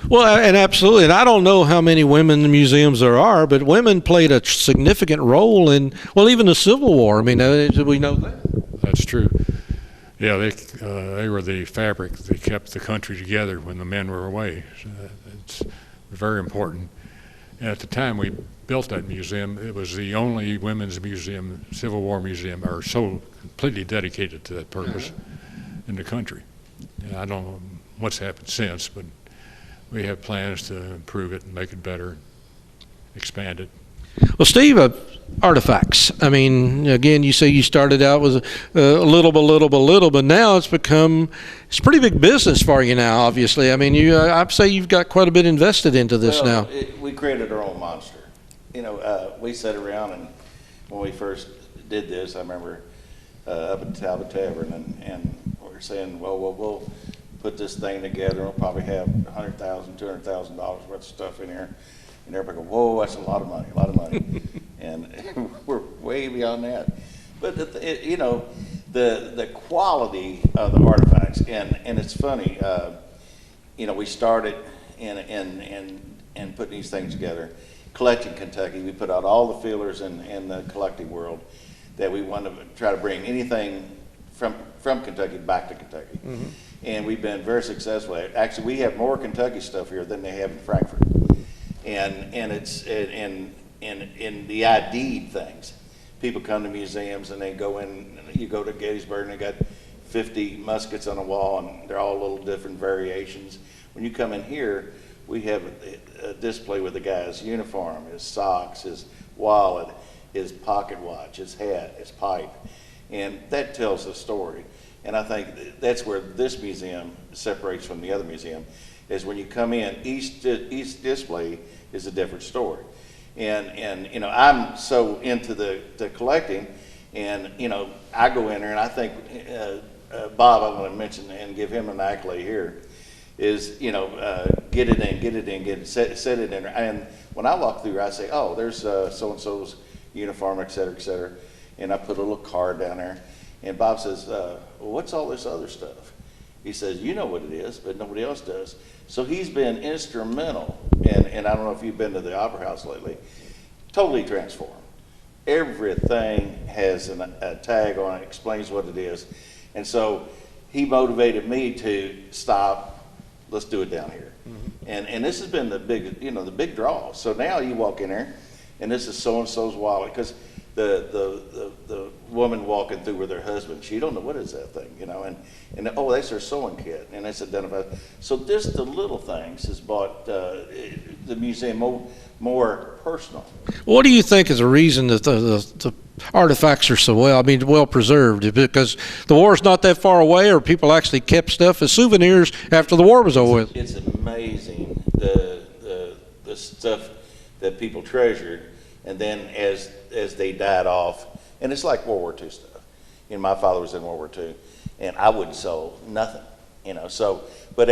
Well, and absolutely, and I don't know how many women museums there are, but women played a significant role in, well, even the Civil War. I mean, we know that. That's true. Yeah, they were the fabric. They kept the country together when the men were away. So it's very important. And at the time we built that museum, it was the only women's museum, Civil War museum, or so completely dedicated to that purpose in the country. And I don't know what's happened since, but we have plans to improve it and make it better, expand it. Well, Steve, artifacts. I mean, again, you say you started out with a little, but now it's pretty big business for you now, obviously. I mean, I'd say you've got quite a bit invested into this now. We created our own monster. We sat around, and when we first did this, I remember up at Talbot Tavern, and we were saying, well, we'll put this thing together. We'll probably have $100,000, $200,000 worth of stuff in here. And everybody go, whoa, that's a lot of money. And we're way beyond that. But the quality of the artifacts, and it's funny, we started in putting these things together, collecting Kentucky. We put out all the feelers in the collecting world that we want to try to bring anything from Kentucky back to Kentucky. Mm-hmm. And we've been very successful. Actually, we have more Kentucky stuff here than they have in Frankfurt. And it's in the ID'd things. People come to museums and they go in. You go to Gettysburg and they got 50 muskets on a wall, and they're all little different variations. When you come in here, we have a display with the guy's uniform, his socks, his wallet, his pocket watch, his hat, his pipe, and that tells a story. And I think that's where this museum separates from the other museum, is when you come in, each display is a different story. And I'm so into the collecting, and I go in there and I think Bob, I want to mention and give him an accolade here, is get it, set it in there. And when I walk through, I say, oh, there's so and so's uniform, et cetera, and I put a little card down there. And Bob says, well, what's all this other stuff? He says, you know what it is, but nobody else does. So he's been instrumental, and I don't know if you've been to the Opera House lately, totally transformed. Everything has a tag on it, explains what it is. And so he motivated me to stop, let's do it down here. Mm-hmm. And this has been the big draw. So now you walk in there, and this is so-and-so's wallet, because the woman walking through with her husband, she don't know what is that thing, and oh, that's her sewing kit, and that's identified. So just the little things has brought the museum more personal. What do you think is the reason that the artifacts are so well preserved? Because the war's not that far away, or people actually kept stuff as souvenirs after the war was over with? It's amazing the stuff that people treasured. And then as they died off, and it's like World War II stuff. My father was in World War II, and I wouldn't sell nothing, So, but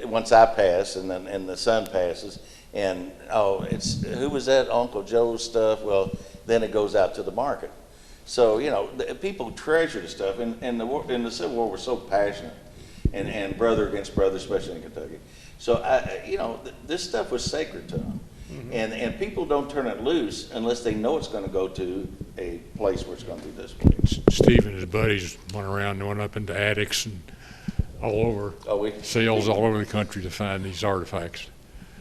once I pass, and the son passes, and who was that, Uncle Joe's stuff? Well, then it goes out to the market. So people treasure the stuff, and the Civil War was so passionate, and brother against brother, especially in Kentucky. So this stuff was sacred to them. Mm-hmm. And people don't turn it loose unless they know it's going to go to a place where it's going to be displayed. Steve and his buddies went up into attics and all over, sales all over the country to find these artifacts.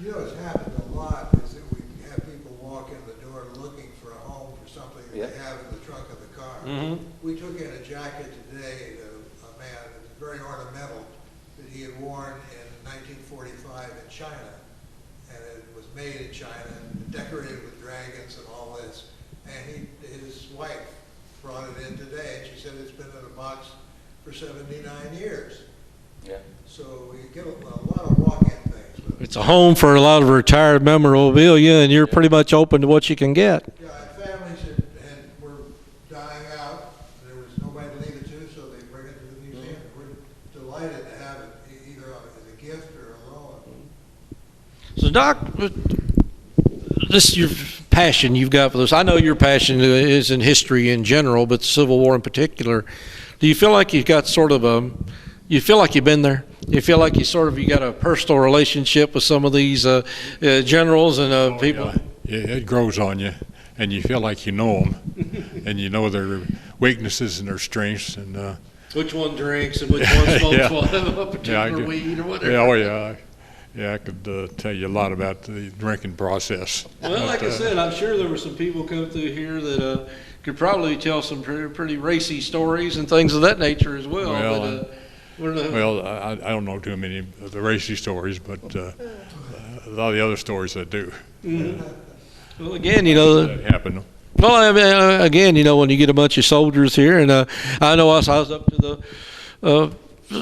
What's happened a lot is that we have people walk in the door looking for a home for something that they have in the trunk of the car. Mm-hmm. We took in a jacket today to a man that was very ornamental that he had worn in 1945 in China. And it was made in China and decorated with dragons and all this. And his wife brought it in today, and she said it's been in a box for 79 years. Yeah. So we get a lot of walk-in things. It's a home for a lot of retired memorabilia, and you're pretty much open to what you can get. Yeah, families were dying out. There was nobody to leave it to, so they bring it to the museum. We're delighted to have it either as a gift or a loan. So, Doc, this is your passion you've got for this. I know your passion is in history in general, but the Civil War in particular. Do you feel like you've got you feel like you've been there? You feel like you got a personal relationship with some of these generals and people? Yeah, it grows on you, and you feel like you know them, and you know their weaknesses and their strengths, and which one drinks and which one smokes yeah. a particular weed or whatever. Yeah, oh yeah. Yeah, I could tell you a lot about the drinking process. Well, like I said, I'm sure there were some people come through here that could probably tell some pretty racy stories and things of that nature as well. Well, I don't know too many of the racy stories, but a lot of the other stories I do. Mm-hmm. Well, again, that happened. Well, I mean, again, when you get a bunch of soldiers here, and I know I was up to the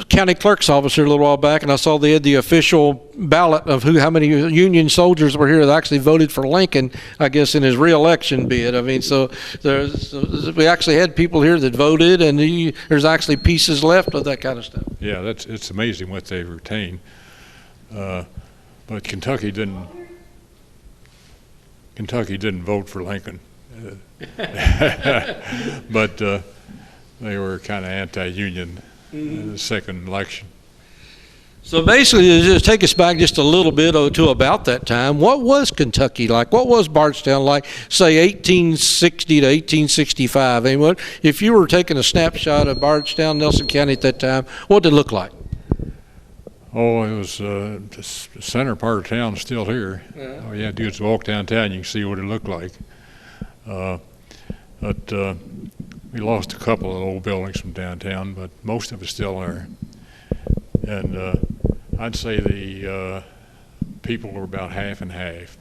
county clerk's office here a little while back, and I saw they had the official ballot of how many Union soldiers were here that actually voted for Lincoln, I guess, in his re-election bid. I mean, so we actually had people here that voted, and there's actually pieces left of that kind of stuff. Yeah, it's amazing what they've retained. But Kentucky didn't vote for Lincoln, but they were kind of anti-Union. The second election. So basically, just take us back just a little bit to about that time. What was Kentucky like? What was Bardstown like, say, 1860 to 1865? I mean, if you were taking a snapshot of Bardstown, Nelson County at that time, what did it look like? Oh, it was the center part of town is still here. Yeah. All you have to do is walk downtown, you can see what it looked like. But we lost a couple of old buildings from downtown, but most of it's still there. And I'd say the people were about half and half,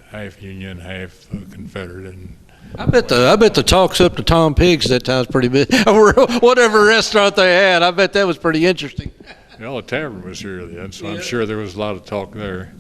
half Union, half Confederate. And I bet the talks up to Tom Pigs that time's pretty big. Whatever restaurant they had, I bet that was pretty interesting. Well, the tavern was here then, so I'm sure there was a lot of talk there.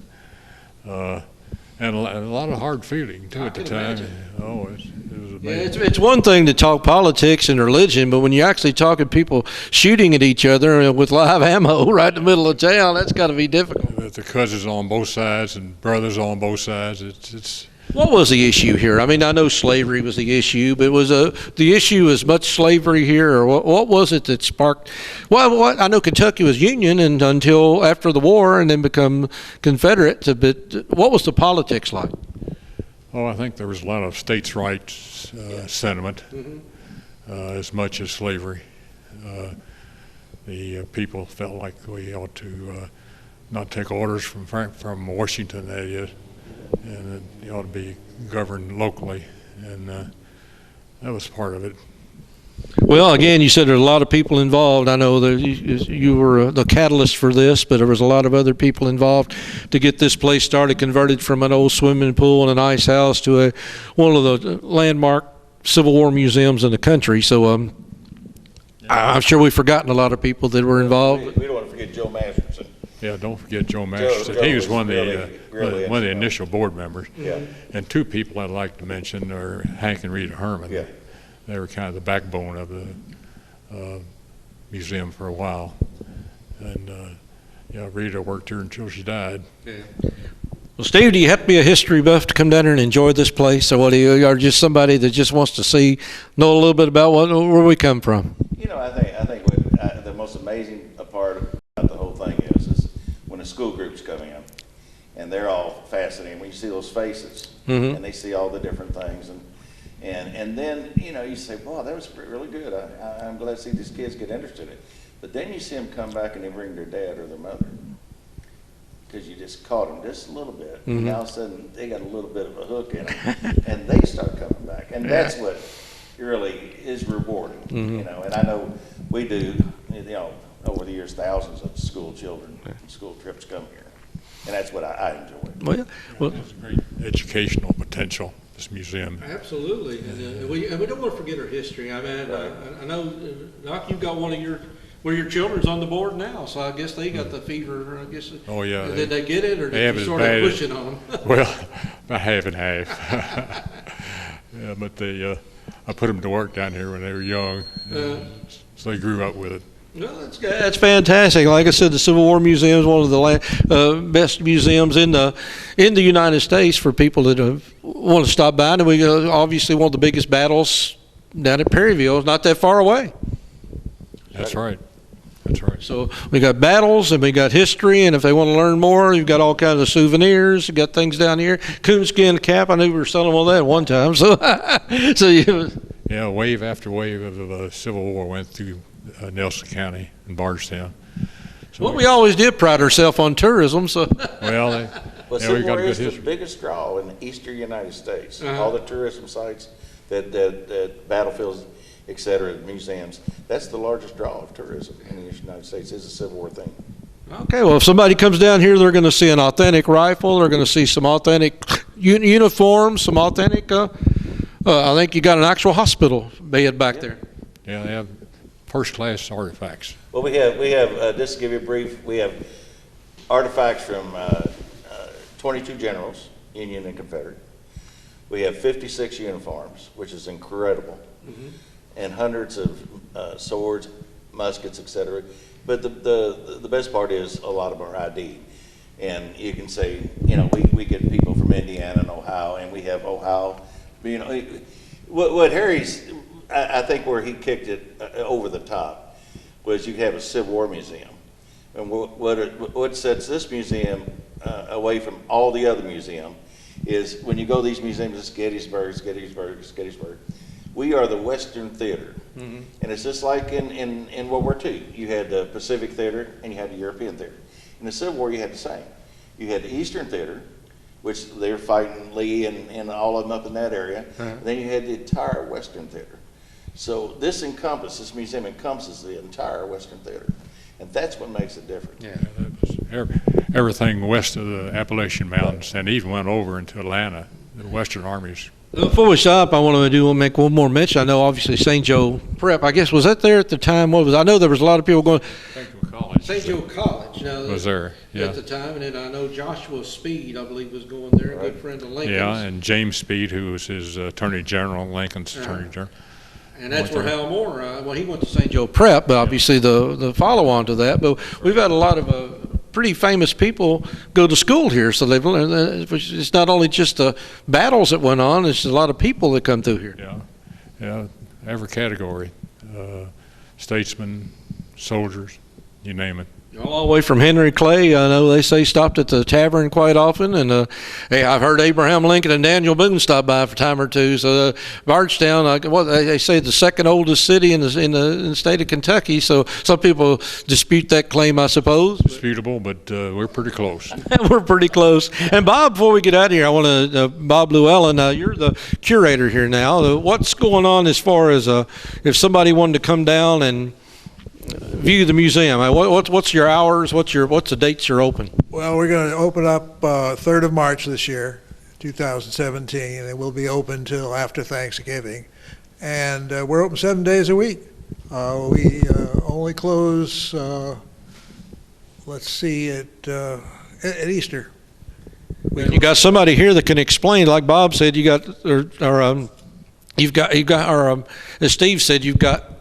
And a lot of hard feeling, too, at the time. Imagine. Oh, it was amazing. Yeah, it's one thing to talk politics and religion, but when you're actually talking people shooting at each other with live ammo right in the middle of town, that's got to be difficult. With the cousins on both sides and brothers on both sides, it's What was the issue here? I mean, I know slavery was the issue, but was the issue as much slavery here, or what was it that sparked? Well, I know Kentucky was Union and until after the war, and then become Confederate. But what was the politics like? Oh, I think there was a lot of states' rights sentiment, as much as slavery. The people felt like we ought to not take orders from Washington, that is. And it ought to be governed locally, and that was part of it. Well, again, you said there's a lot of people involved. I know that you were the catalyst for this, but there was a lot of other people involved to get this place started, converted from an old swimming pool and an ice house to one of the landmark Civil War museums in the country. So I'm sure we've forgotten a lot of people that were involved. We don't want to forget Joe Masterson. Yeah, don't forget Joe Masterson. He was one of the initial board members. Yeah. And two people I'd like to mention are Hank and Rita Herman. Yeah. They were kind of the backbone of the museum for a while. And Rita worked here until she died. Yeah. Well, Steve, do you have to be a history buff to come down here and enjoy this place, or what? You are just somebody that just wants to know a little bit about where we come from? I think the most amazing part about the whole thing is when the school groups come in, and they're all fascinated. When you see those faces, and they see all the different things, and then you say, "Wow, that was really good. I'm glad to see these kids get interested in it." But then you see them come back and they bring their dad or their mother, because you just caught them just a little bit. And all of a sudden they got a little bit of a hook in them, and they start coming back, and that's what really is rewarding. And I know we do. Over the years, thousands of school children, school trips come here, and that's what I enjoy. Well, it's a great educational potential, this museum. Absolutely, and we don't want to forget our history. I mean, I know, Doc, you've got one of your children's on the board now, so I guess they got the fever. I guess. Oh yeah. Did they get it, or did you sort of push it on them? Well, about half and half. Yeah, but I put them to work down here when they were young, so they grew up with it. Well, that's fantastic. Like I said, the Civil War Museum is one of the best museums in the United States for people that want to stop by. And we obviously one of the biggest battles down at Perryville is not that far away. That's right. That's right. So we got battles and we got history, and if they want to learn more, you've got all kinds of souvenirs. You got things down here. Coonskin cap. I knew we were selling all that one time. So, Yeah, wave after wave of the Civil War went through Nelson County and Bardstown. So well, we always did pride ourselves on tourism. So well, Well, yeah, we Civil got War a good is the history. biggest draw in the eastern United States. Uh-huh. All the tourism sites, that battlefields, et cetera, museums, that's the largest draw of tourism in the eastern United States is a Civil War thing. okay, well, if somebody comes down here, they're going to see an authentic rifle. They're going to see some authentic uniforms, some authentic. I think you got an actual hospital bed back there. Yeah, they have first-class artifacts. Well, we have just to give you a brief, we have artifacts from 22 generals, Union and Confederate. We have 56 uniforms, which is incredible, and hundreds of swords, muskets, etc. But the best part is a lot of them are ID. And you can say, you know, we get people from Indiana and Ohio, and we have Ohio. You know, what Harry's, I think where he kicked it over the top was you have a Civil War museum. And what sets this museum away from all the other museums is when you go to these museums, it's Gettysburg, we are the Western Theater. And it's just like in World War II. You had the Pacific Theater and you had the European Theater. In the Civil War, you had the same. You had the Eastern Theater, which they were fighting Lee and all of them up in that area. And then you had the entire Western Theater. So this museum encompasses the entire Western Theater. And that's what makes it different. Yeah. That was everything west of the Appalachian Mountains, and even went over into Atlanta, the Western armies. Before we stop, I want to make one more mention. I know, obviously, St. Joe Prep. I guess was that there at the time? What was? I know there was a lot of people going. St. Joe College. St. Joe College Was there? Yeah. at the time, and then I know Joshua Speed, I believe, was going there. A good friend of Lincoln's. Yeah, and James Speed, who was his Attorney General, Lincoln's Attorney General. And that's where Hal Moore, well, he went to St. Joe Prep, but obviously the follow-on to that. But we've had a lot of pretty famous people go to school here, so they've learned. It's not only just the battles that went on; it's a lot of people that come through here. Yeah, every category, statesmen, soldiers, you name it. All the way from Henry Clay, I know they say stopped at the tavern quite often, and hey, I've heard Abraham Lincoln and Daniel Boone stop by for a time or two. So Bardstown, they say the second oldest city in the state of Kentucky. So some people dispute that claim, I suppose. Disputable, but we're pretty close. We're pretty close. And Bob, before we get out of here, I want to Bob Luella. Now you're the curator here now. What's going on as far as if somebody wanted to come down and view the museum? What's your hours? What's the dates you're open? Well, we're going to open up 3rd of March this year, 2017, and it will be open till after Thanksgiving. And we're open 7 days a week. We only close, let's see, at Easter. You got somebody here that can explain, like Bob said. As Steve said, you've got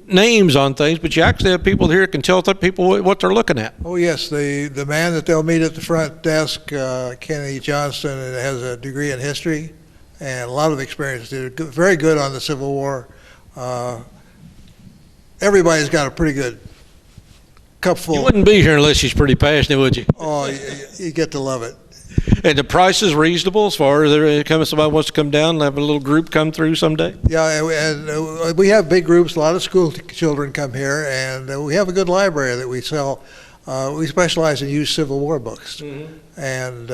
names on things, but you actually have people here that can tell people what they're looking at. Oh yes, the man that they'll meet at the front desk, Kenny Johnston, has a degree in history and a lot of experience. Did very good on the Civil War. Everybody's got a pretty good cup full. You wouldn't be here unless he's pretty passionate, would you? Oh, you get to love it. And the price is reasonable as far as somebody wants to come down and have a little group come through someday? Yeah, and we have big groups. A lot of school children come here, and we have a good library that we sell. We specialize in used Civil War books. And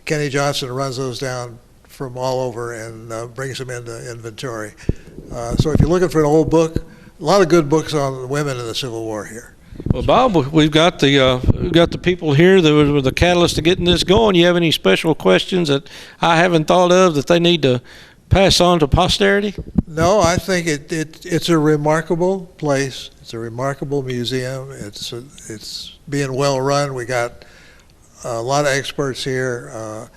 Kenny Johnson runs those down from all over and brings them into inventory. So if you're looking for an old book, a lot of good books on women in the Civil War here. Well, Bob, we've got the people here that were the catalyst to getting this going. You have any special questions that I haven't thought of that they need to pass on to posterity? No, I think it's a remarkable place. It's a remarkable museum. It's being well run. We got a lot of experts here.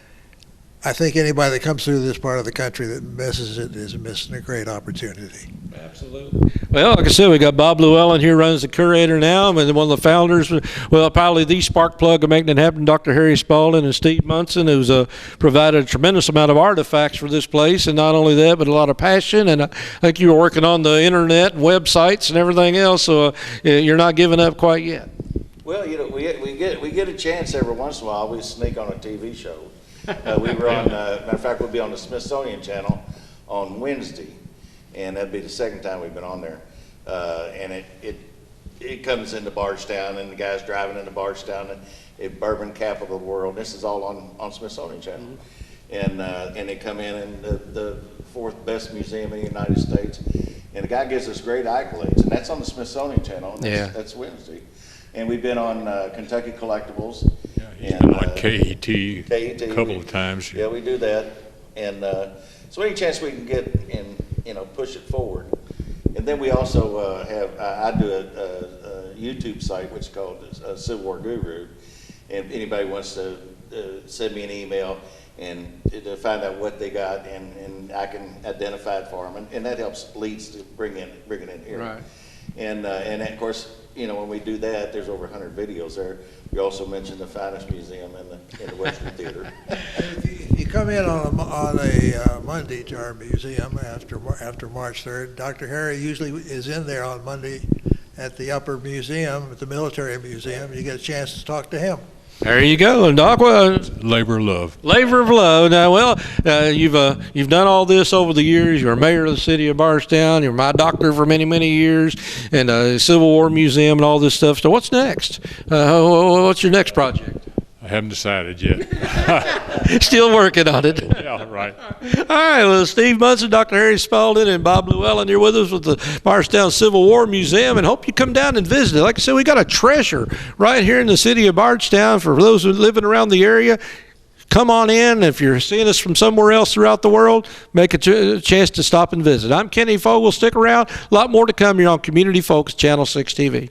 I think anybody that comes through this part of the country that misses it is missing a great opportunity. Absolutely. Well, like I said, we got Bob Luella here, runs the curator now, and one of the founders, well, probably the spark plug of making it happen, Dr. Harry Spalding and Steve Munson, who's provided a tremendous amount of artifacts for this place, and not only that, but a lot of passion. And I think you were working on the internet and websites and everything else, so you're not giving up quite yet. Well, you know, we get a chance every once in a while. We sneak on a TV show. We were on, matter of fact, we'll be on the Smithsonian Channel on Wednesday, and that'd be the second time we've been on there. And it comes into Bardstown, and the guy's driving into Bardstown, and it bourbon capital of the world. This is all on Smithsonian Channel, and they come in the fourth best museum in the United States, and the guy gives us great accolades, and that's on the Smithsonian Channel. And that's Wednesday, and we've been on Kentucky Collectibles. Yeah, he's been on KET a couple of times. Yeah, we do that, and so any chance we can get and push it forward. And then we also I do a YouTube site which is called Civil War Guru, and if anybody wants to send me an email and to find out what they got, and I can identify it for them, and that helps leads to bring it in here. Right. And of course, when we do that, there's over 100 videos there. We also mentioned the finest museum in the Western Theater. If you come in on a Monday to our museum after March 3rd, Dr. Harry usually is in there on Monday at the Upper Museum, at the Military Museum. You get a chance to talk to him. There you go. And Doc, Labor of love. labor of love. Now, well, you've done all this over the years. You're mayor of the city of Bardstown. You're my doctor for many, many years, and Civil War Museum and all this stuff. So what's next? What's your next project? I haven't decided yet. Still working on it. Yeah, right. All right, well, Steve Munson, Dr. Harry Spalding, and Bob Llewellyn here with us with the Bardstown Civil War Museum, and hope you come down and visit it. Like I said, we got a treasure right here in the city of Bardstown for those who are living around the area. Come on in. If you're seeing us from somewhere else throughout the world, make a chance to stop and visit. I'm Kenny Fogle. Stick around. A lot more to come here on Community Focus Channel 6 TV.